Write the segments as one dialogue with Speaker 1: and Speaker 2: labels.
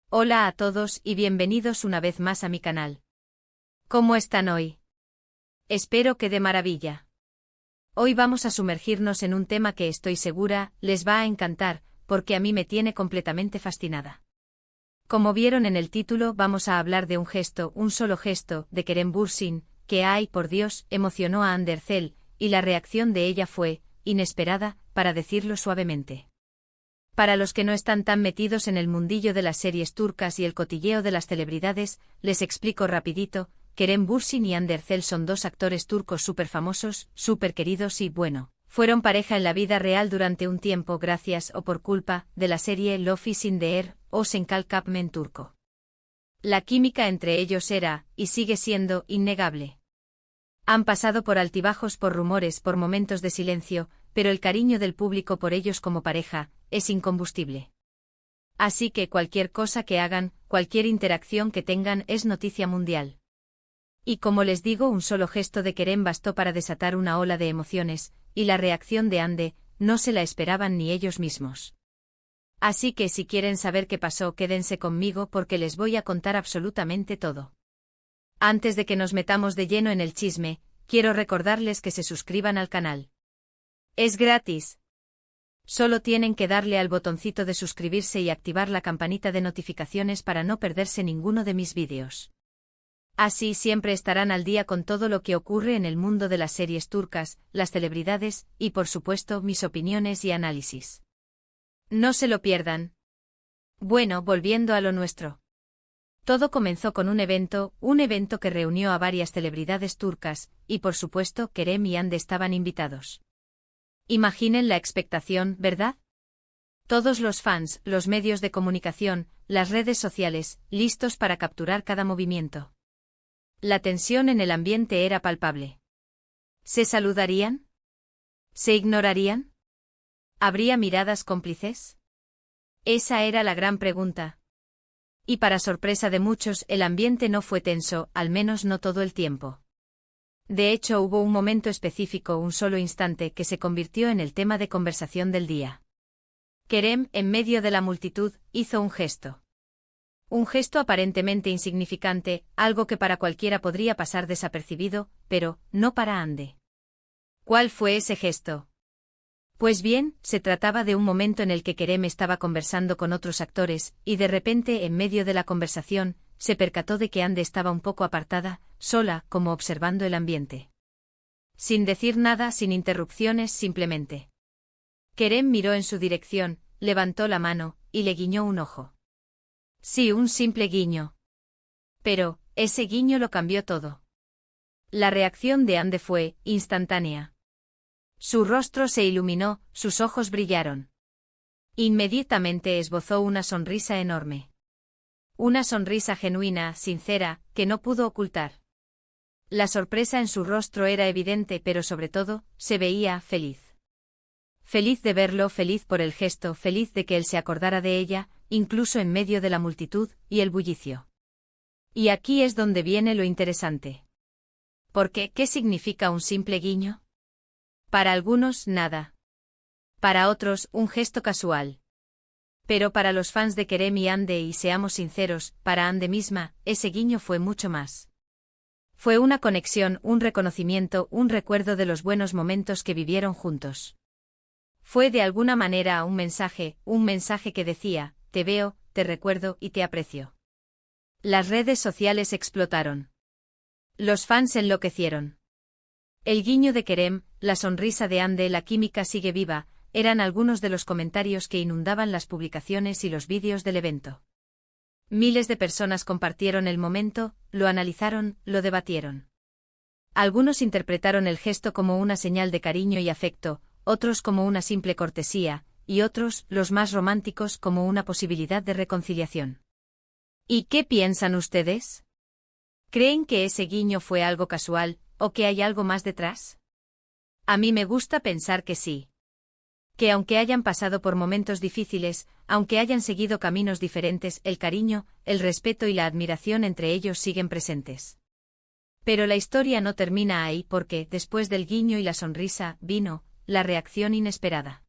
Speaker 1: Hola a todos y bienvenidos una vez más a mi canal. ¿Cómo están hoy? Espero que de maravilla. Hoy vamos a sumergirnos en un tema que estoy segura les va a encantar, porque a mí me tiene completamente fascinada. Como vieron en el título, vamos a hablar de un solo gesto, de Kerem Bürsin, que ay, por Dios, emocionó a Hande Erçel, y la reacción de ella fue inesperada, para decirlo suavemente. Para los que no están tan metidos en el mundillo de las series turcas y el cotilleo de las celebridades, les explico rapidito. Kerem Bürsin y Hande Erçel son dos actores turcos súper famosos, súper queridos y, bueno, fueron pareja en la vida real durante un tiempo gracias o por culpa de la serie Love is in the Air o Senkal Kapmen turco. La química entre ellos era, y sigue siendo, innegable. Han pasado por altibajos, por rumores, por momentos de silencio, pero el cariño del público por ellos como pareja es incombustible. Así que cualquier cosa que hagan, cualquier interacción que tengan es noticia mundial. Y como les digo, un solo gesto de Kerem bastó para desatar una ola de emociones, y la reacción de Hande no se la esperaban ni ellos mismos. Así que si quieren saber qué pasó, quédense conmigo porque les voy a contar absolutamente todo. Antes de que nos metamos de lleno en el chisme, quiero recordarles que se suscriban al canal. Es gratis. Solo tienen que darle al botoncito de suscribirse y activar la campanita de notificaciones para no perderse ninguno de mis vídeos. Así siempre estarán al día con todo lo que ocurre en el mundo de las series turcas, las celebridades, y por supuesto mis opiniones y análisis. No se lo pierdan. Bueno, volviendo a lo nuestro. Todo comenzó con un evento que reunió a varias celebridades turcas, y por supuesto Kerem y Hande estaban invitados. Imaginen la expectación, ¿verdad? Todos los fans, los medios de comunicación, las redes sociales, listos para capturar cada movimiento. La tensión en el ambiente era palpable. ¿Se saludarían? ¿Se ignorarían? ¿Habría miradas cómplices? Esa era la gran pregunta. Y para sorpresa de muchos, el ambiente no fue tenso, al menos no todo el tiempo. De hecho, hubo un momento específico, un solo instante, que se convirtió en el tema de conversación del día. Kerem, en medio de la multitud, hizo un gesto. Un gesto aparentemente insignificante, algo que para cualquiera podría pasar desapercibido, pero no para Hande. ¿Cuál fue ese gesto? Pues bien, se trataba de un momento en el que Kerem estaba conversando con otros actores, y de repente, en medio de la conversación, se percató de que Hande estaba un poco apartada, sola, como observando el ambiente. Sin decir nada, sin interrupciones, simplemente. Kerem miró en su dirección, levantó la mano, y le guiñó un ojo. Sí, un simple guiño. Pero, ese guiño lo cambió todo. La reacción de Hande fue instantánea. Su rostro se iluminó, sus ojos brillaron. Inmediatamente esbozó una sonrisa enorme. Una sonrisa genuina, sincera, que no pudo ocultar. La sorpresa en su rostro era evidente, pero sobre todo, se veía feliz. Feliz de verlo, feliz por el gesto, feliz de que él se acordara de ella, incluso en medio de la multitud y el bullicio. Y aquí es donde viene lo interesante. Porque, ¿qué significa un simple guiño? Para algunos, nada. Para otros, un gesto casual. Pero para los fans de Kerem y Hande, y seamos sinceros, para Hande misma, ese guiño fue mucho más. Fue una conexión, un reconocimiento, un recuerdo de los buenos momentos que vivieron juntos. Fue de alguna manera un mensaje que decía, te veo, te recuerdo y te aprecio. Las redes sociales explotaron. Los fans enloquecieron. El guiño de Kerem, la sonrisa de Hande, la química sigue viva, eran algunos de los comentarios que inundaban las publicaciones y los vídeos del evento. Miles de personas compartieron el momento, lo analizaron, lo debatieron. Algunos interpretaron el gesto como una señal de cariño y afecto, otros como una simple cortesía, y otros, los más románticos, como una posibilidad de reconciliación. ¿Y qué piensan ustedes? ¿Creen que ese guiño fue algo casual, o que hay algo más detrás? A mí me gusta pensar que sí. Que aunque hayan pasado por momentos difíciles, aunque hayan seguido caminos diferentes, el cariño, el respeto y la admiración entre ellos siguen presentes. Pero la historia no termina ahí porque, después del guiño y la sonrisa, vino la reacción inesperada.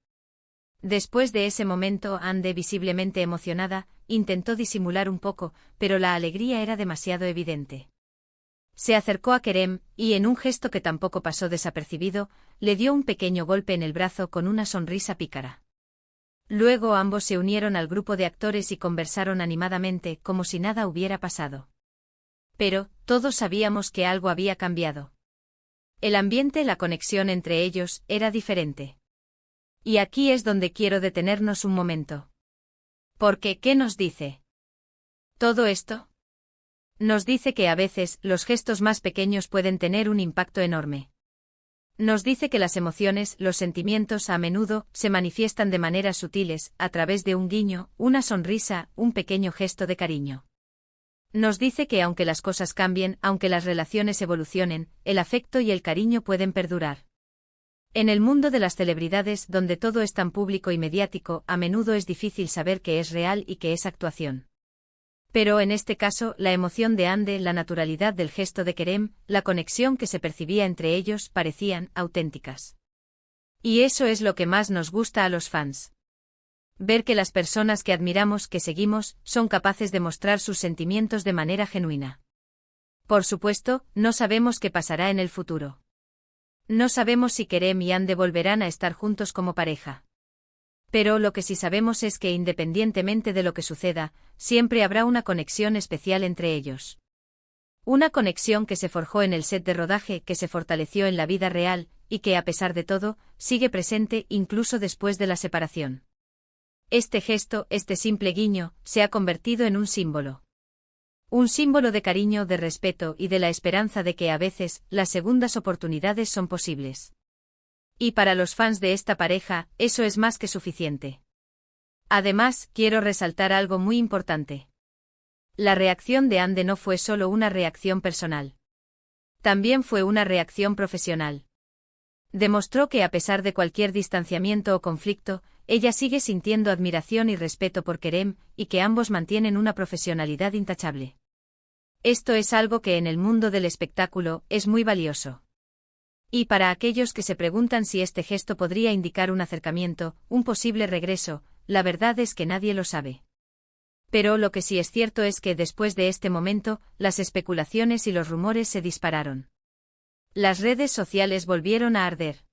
Speaker 1: Después de ese momento, Ande, visiblemente emocionada, intentó disimular un poco, pero la alegría era demasiado evidente. Se acercó a Kerem, y en un gesto que tampoco pasó desapercibido, le dio un pequeño golpe en el brazo con una sonrisa pícara. Luego ambos se unieron al grupo de actores y conversaron animadamente, como si nada hubiera pasado. Pero, todos sabíamos que algo había cambiado. El ambiente, la conexión entre ellos, era diferente. Y aquí es donde quiero detenernos un momento. Porque, ¿qué nos dice todo esto? Nos dice que a veces, los gestos más pequeños pueden tener un impacto enorme. Nos dice que las emociones, los sentimientos a menudo, se manifiestan de maneras sutiles, a través de un guiño, una sonrisa, un pequeño gesto de cariño. Nos dice que aunque las cosas cambien, aunque las relaciones evolucionen, el afecto y el cariño pueden perdurar. En el mundo de las celebridades, donde todo es tan público y mediático, a menudo es difícil saber qué es real y qué es actuación. Pero en este caso, la emoción de Ande, la naturalidad del gesto de Kerem, la conexión que se percibía entre ellos, parecían auténticas. Y eso es lo que más nos gusta a los fans. Ver que las personas que admiramos, que seguimos, son capaces de mostrar sus sentimientos de manera genuina. Por supuesto, no sabemos qué pasará en el futuro. No sabemos si Kerem y Ande volverán a estar juntos como pareja. Pero lo que sí sabemos es que independientemente de lo que suceda, siempre habrá una conexión especial entre ellos. Una conexión que se forjó en el set de rodaje, que se fortaleció en la vida real, y que a pesar de todo, sigue presente incluso después de la separación. Este gesto, este simple guiño, se ha convertido en un símbolo. Un símbolo de cariño, de respeto y de la esperanza de que a veces, las segundas oportunidades son posibles. Y para los fans de esta pareja, eso es más que suficiente. Además, quiero resaltar algo muy importante. La reacción de Ande no fue solo una reacción personal. También fue una reacción profesional. Demostró que a pesar de cualquier distanciamiento o conflicto, ella sigue sintiendo admiración y respeto por Kerem, y que ambos mantienen una profesionalidad intachable. Esto es algo que en el mundo del espectáculo es muy valioso. Y para aquellos que se preguntan si este gesto podría indicar un acercamiento, un posible regreso, la verdad es que nadie lo sabe. Pero lo que sí es cierto es que después de este momento, las especulaciones y los rumores se dispararon. Las redes sociales volvieron a arder.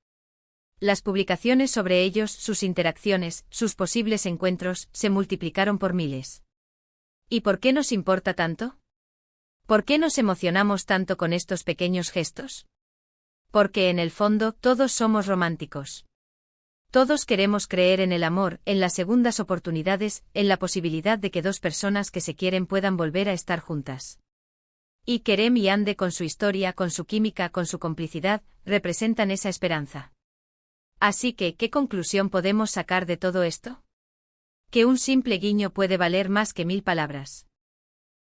Speaker 1: Las publicaciones sobre ellos, sus interacciones, sus posibles encuentros, se multiplicaron por miles. ¿Y por qué nos importa tanto? ¿Por qué nos emocionamos tanto con estos pequeños gestos? Porque en el fondo, todos somos románticos. Todos queremos creer en el amor, en las segundas oportunidades, en la posibilidad de que dos personas que se quieren puedan volver a estar juntas. Y Kerem y Ande, con su historia, con su química, con su complicidad, representan esa esperanza. Así que, ¿qué conclusión podemos sacar de todo esto? Que un simple guiño puede valer más que 1000 palabras.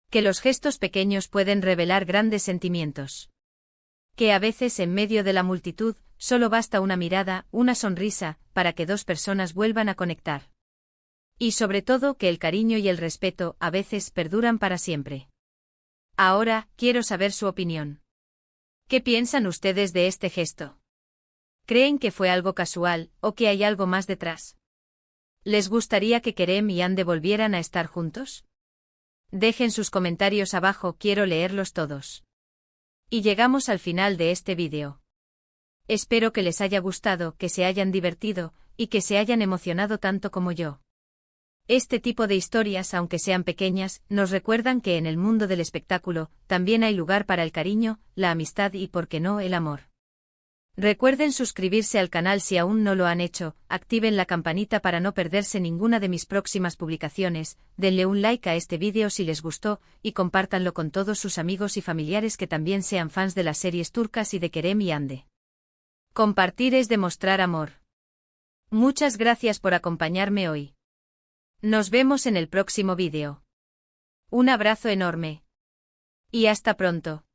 Speaker 1: Que los gestos pequeños pueden revelar grandes sentimientos. Que a veces en medio de la multitud, solo basta una mirada, una sonrisa, para que dos personas vuelvan a conectar. Y sobre todo que el cariño y el respeto a veces perduran para siempre. Ahora, quiero saber su opinión. ¿Qué piensan ustedes de este gesto? ¿Creen que fue algo casual, o que hay algo más detrás? ¿Les gustaría que Kerem y Ande volvieran a estar juntos? Dejen sus comentarios abajo, quiero leerlos todos. Y llegamos al final de este vídeo. Espero que les haya gustado, que se hayan divertido, y que se hayan emocionado tanto como yo. Este tipo de historias, aunque sean pequeñas, nos recuerdan que en el mundo del espectáculo, también hay lugar para el cariño, la amistad y, por qué no, el amor. Recuerden suscribirse al canal si aún no lo han hecho, activen la campanita para no perderse ninguna de mis próximas publicaciones, denle un like a este vídeo si les gustó, y compártanlo con todos sus amigos y familiares que también sean fans de las series turcas y de Kerem y Ande. Compartir es demostrar amor. Muchas gracias por acompañarme hoy. Nos vemos en el próximo vídeo. Un abrazo enorme. Y hasta pronto.